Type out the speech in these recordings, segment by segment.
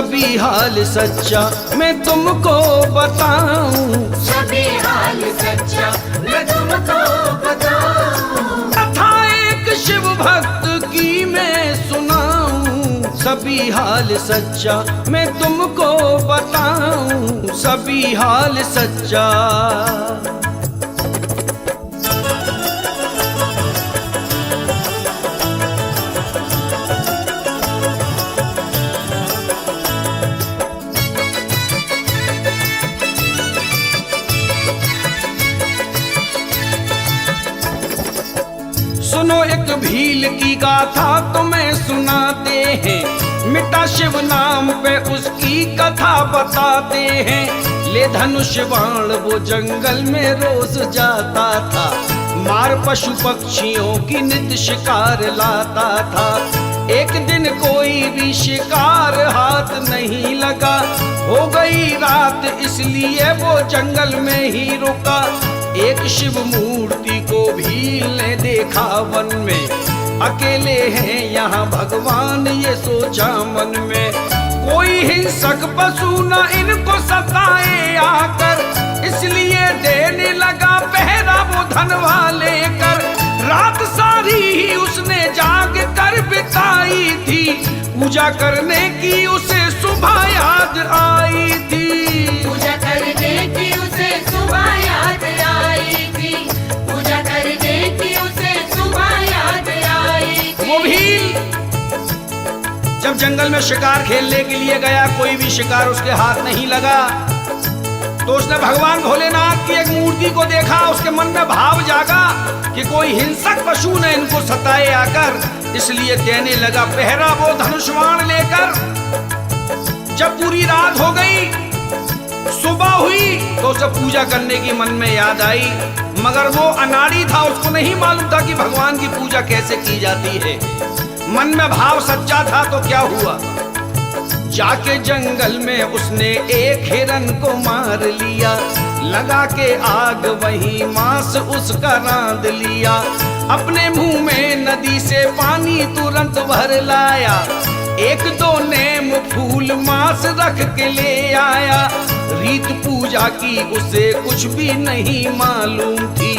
सभी हाल सच्चा मैं तुमको बताऊं, सभी हाल सच्चा मैं तुमको बताऊं। कथा एक शिव भक्त की मैं सुनाऊं, सभी हाल सच्चा मैं तुमको बताऊं, सभी हाल सच्चा। सुनो एक भील की गाथा तुम्हें सुनाते हैं, मिटा शिव नाम पे उसकी कथा बताते हैं। ले धनुष बाण वो जंगल में रोज जाता था, मार पशु पक्षियों की नित शिकार लाता था। एक दिन कोई भी शिकार हाथ नहीं लगा, हो गई रात इसलिए वो जंगल में ही रुका। एक शिव मूर्ति को भील ने देखा वन में, अकेले हैं यहाँ भगवान ये सोचा मन में। कोई हिंसक पशु न इनको सताए आकर, इसलिए देने लगा पहरा वो धनवा लेकर। रात सारी ही उसने जाग कर बिताई थी, पूजा करने की उसे सुबह याद आई थी। पूजा करने की उसे सुबह याद आई थी, पूजा करने की उसे सुबह याद आई थी। वो भील जब जंगल में शिकार खेलने के लिए गया, कोई भी शिकार उसके हाथ नहीं लगा, तो उसने भगवान भोलेनाथ की एक मूर्ति को देखा। उसके मन में भाव जागा कि कोई हिंसक पशु ने इनको सताए आकर, इसलिए देने लगा पहरा वो धनुष बाण लेकर। जब पूरी रात हो गई, सुबह हुई, तो उसे पूजा करने की मन में याद आई, मगर वो अनाड़ी था, उसको नहीं मालूम था कि भगवान की पूजा कैसे की जाती है। मन में भाव सच्चा था तो क्या हुआ, जाके जंगल में उसने एक हिरन को मार लिया, लगा के आग वही मांस उसका रांध लिया। अपने मुंह में नदी से पानी तुरंत भर लाया, एक दो नेम फूल मांस रख के ले आया। रीत पूजा की उसे कुछ भी नहीं मालूम थी,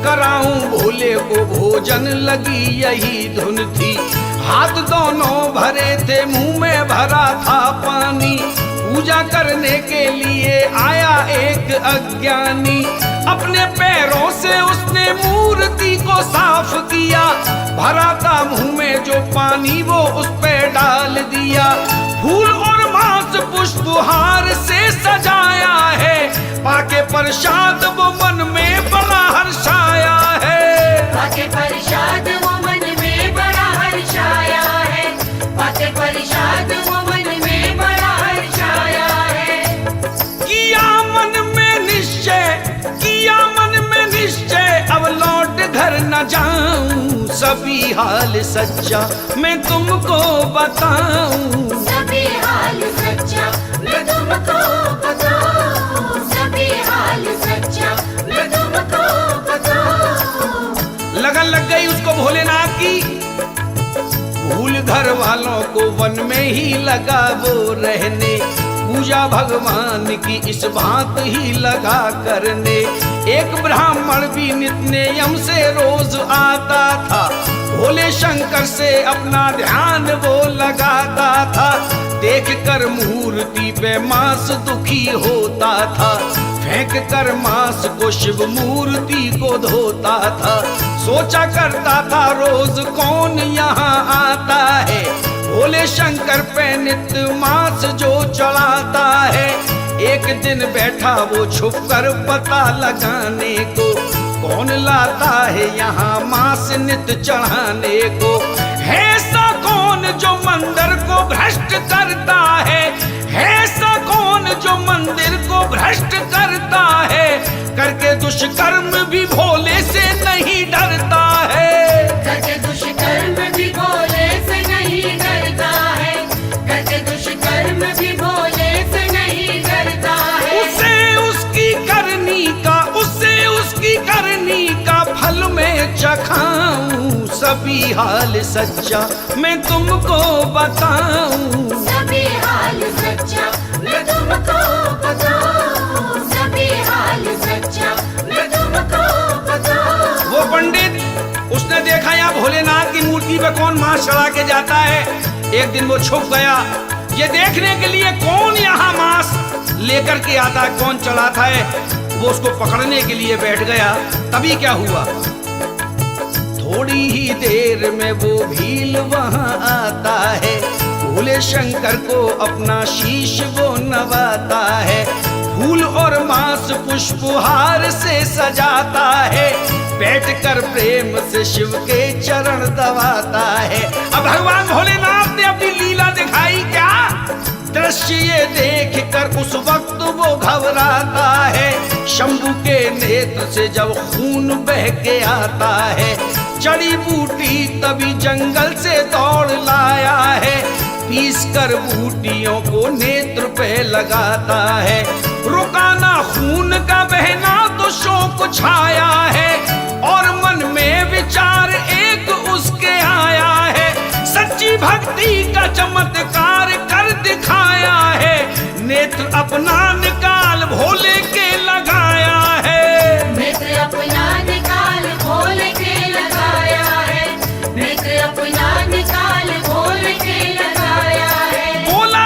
कराऊं भोले को भोजन लगी यही धुन थी। हाथ दोनों भरे थे, मुंह में भरा था पानी, पूजा करने के लिए आया एक अज्ञानी। अपने पैरों से उसने मूर्ति को साफ किया, भरा था मुंह में जो पानी वो उस पे डाल दिया। फूल और मांस पुष्पहार से सजाया है, पाके प्रसाद वो मन में बड़ा हर्षाया है। पाके प्रसाद वो मन में बड़ा हर्षाया है, पाके प्रसाद वो मन में बड़ा हर्षाया है। किया मन में निश्चय, किया मन में निश्चय, अब लौट घर न जाऊं, सभी हाल सच्चा मैं तुमको बताऊं। सभी हाल सच्चा मैं तुमको बताऊं, सभी हाल सच्चा मैं तुमको बताऊं। लगन लग गई उसको भोलेनाथ की, भूल घर वालों को वन में ही लगा वो रहने, पूजा भगवान की इस बात ही लगा करने। एक ब्राह्मण भी नित्य नियम से रोज आता था, भोले शंकर से अपना ध्यान वो लगाता था। देख कर मूर्ति पे मांस दुखी होता था, फेंक कर मांस को शिव मूर्ति को धोता था। सोचा करता था रोज कौन यहाँ आता है, भोले शंकर पे नित्य मांस जो चढ़ाता है। एक दिन बैठा वो छुप कर पता लगाने को, कौन लाता है यहाँ मांस नित्य चढ़ाने को। है ऐसा कौन जो मंदिर को भ्रष्ट करता है, है ऐसा कौन जो मंदिर को भ्रष्ट करता है। करके दुष्कर्म भी भोले से नहीं डरता है, करके दुष्कर्म भी भोले से नहीं डरता है, करके दुष्कर्म भी भोले से नहीं डरता है। उसे उसकी करनी का, उसे उसकी करनी का फल में चखाऊं, सभी हाल सच्चा मैं तुमको बताऊं। सभी हाल हाल सच्चा मैं तुमको बताऊं, सभी हाल सच्चा मैं तुमको बताऊं। वो पंडित उसने देखा यहाँ भोलेनाथ की मूर्ति पे कौन मांस चढ़ा के जाता है। एक दिन वो छुप गया ये देखने के लिए कौन यहाँ मांस लेकर के आता है, कौन चढ़ाता है। वो उसको पकड़ने के लिए बैठ गया। तभी क्या हुआ, थोड़ी ही देर में वो भील वहां आता है। भोले शंकर को अपना शीश वो नवाता है, फूल और मांस पुष्पहार से सजाता है। बैठकर प्रेम से शिव के चरण दबाता है। अब भगवान भोलेनाथ ने अपनी लीला दिखाई क्या, दृश्य ये देख कर उस वक्त वो घबराता है। शंभू के नेत्र से जब खून बह के आता है, जड़ी बूटी तभी जंगल से दौड़ लाया है। पीस कर बूटियों को नेत्र पे लगाता है, रुकाना खून का बहना तो शोक छाया है। और मन में विचार एक उसके आया है, सच्ची भक्ति का चमत्कार कर दिखाया है। नेत्र अपना निकाल भोले के लगाया है, नेत्र अपना निकाल भोले के लगाया है, नेत्र अपना निकाल भोले के लगाया है। बोला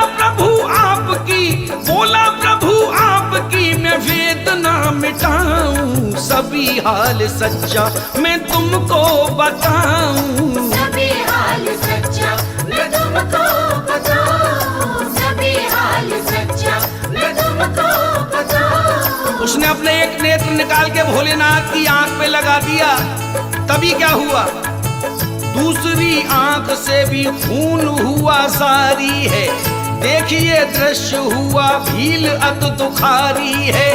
प्रभु आपकी मैं वेदना मिटाऊं, सभी हाल सच्चा मैं तुमको बताऊं। सभी हाल सच्चा मैं तुमको बताऊं, सभी हाल सच्चा मैं तुमको बताऊं। उसने अपने एक नेत्र निकाल के भोलेनाथ की आंख पे लगा दिया। तभी क्या हुआ, दूसरी आंख से भी खून हुआ सारी है। देखिए दृश्य हुआ भील अत दुखारी है।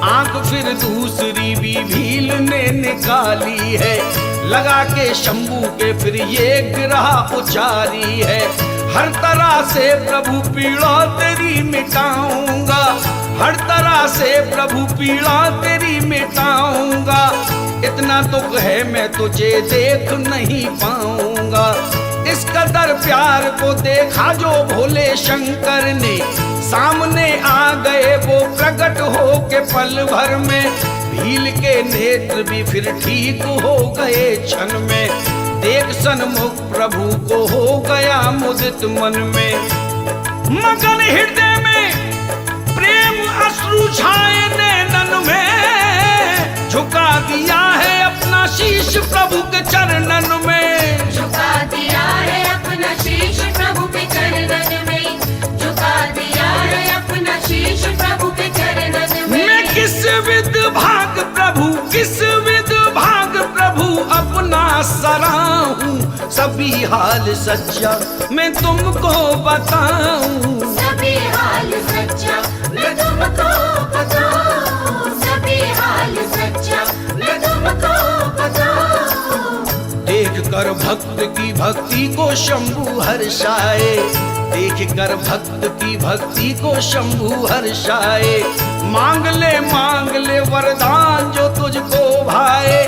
आंख फिर दूसरी भी भील ने निकाली है, लगा के शंभू के फिर ये गिरह उचारी है। हर तरह से प्रभु पीड़ा तेरी मिटाऊंगा, हर तरह से प्रभु पीड़ा तेरी मिटाऊंगा। इतना दुख है मैं तुझे देख नहीं पाऊंगा। इस कदर प्यार को देखा जो भोले शंकर ने, सामने आ गए वो प्रकट हो के पल भर में। भील के नेत्र भी फिर ठीक हो गए क्षण में। देख सन्मुख प्रभु को हो गया मुदित मन में। मगन हृदय में प्रेम अश्रु छाए नैनन में, झुका दिया है अपना शीश प्रभु के चरणन में। झुका दिया है अपना शीश प्रभु के चरणन में, झुका दिया है अपना शीश प्रभु के चरणन में। मैं किस विध भाग प्रभु अपना सराहूं, सभी हाल सच्चा मैं तुमको बताऊं। सभी हाल सच्चा मैं तुमको बताऊं, सभी हाल सच्चा मैं तुमको बताऊं। देख कर भक्त की भक्ति को शंभू हर्षाए, देख कर भक्त की भक्ति को शंभू हर्षाए। मांग ले वरदान जो तुझको भाए।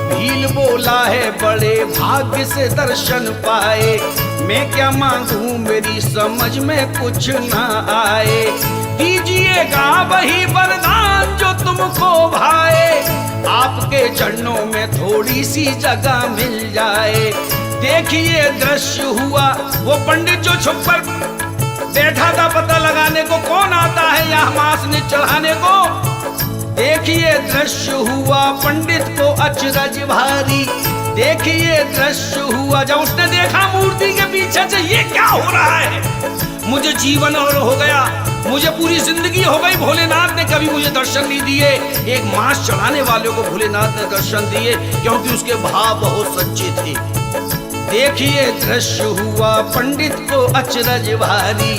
भील बोला है बड़े भाग्य से दर्शन पाए। मैं क्या मांगूं मेरी समझ में कुछ ना आए। दीजिएगा वही वरदान जो तुमको भाए। आपके चरणों में थोड़ी सी जगह मिल जाए। देखिए दृश्य हुआ वो पंडित जो छुप कर बैठा था पता लगाने को कौन आता है यहाँ मांस ने चढ़ाने को। देखिए दृश्य हुआ पंडित को अचरज भारी। देखिए दृश्य हुआ जब उसने देखा मूर्ति के पीछे से ये क्या हो रहा है। मुझे जीवन और हो गया, मुझे पूरी जिंदगी हो गई। भोलेनाथ ने कभी मुझे दर्शन नहीं दिए। एक मांस चढ़ाने वाले को भोलेनाथ ने दर्शन दिए क्योंकि उसके भाव बहुत सच्चे थे। देखिए दृश्य हुआ पंडित को अचरज भारी।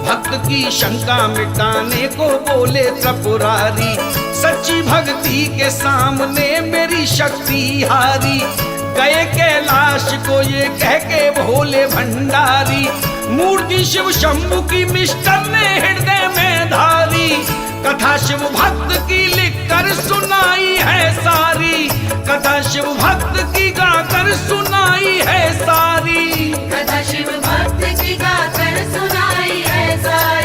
भक्त की शंका मिटाने को बोले त्रिपुरारी। सच्ची भक्ति के सामने मेरी शक्ति हारी। गए कैलाश को ये कह के भोले भंडारी। मूर्ति शिव शंभु की मिस्टर ने हृदय में धारी। कथा शिव भक्त की लिखकर सुनाई है सारी। कथा शिव भक्त की गाकर सुनाई है सारी। कथा शिव भक्त की गाकर सुनाई है सारी।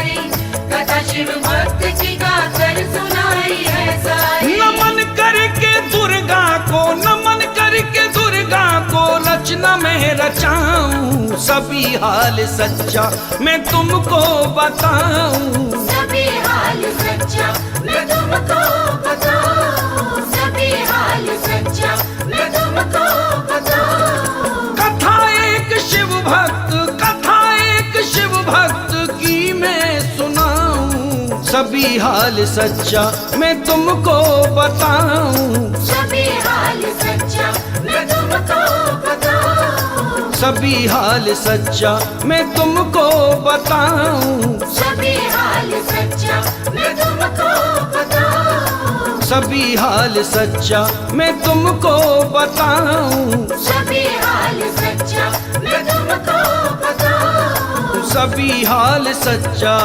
न मैं रचाऊं, सभी हाल सच्चा मैं तुमको बताऊं। सभी हाल सच्चा मैं तुमको बताऊं, सभी हाल सच्चा मैं तुमको बताऊं। कथा एक शिव भक्त, कथा एक शिव भक्त की मैं सुनाऊं, सभी हाल सच्चा मैं तुमको बताऊं। सभी हाल सच्चा मैं तुमको बताऊं, सभी हाल सच्चा मैं तुमको बताऊं। सभी हाल सच्चा मैं तुमको बताऊं। सभी हाल सच्चा मैं तुमको बताऊं। सभी हाल सच्चा मैं तुमको बताऊं। सभी हाल सच्चा।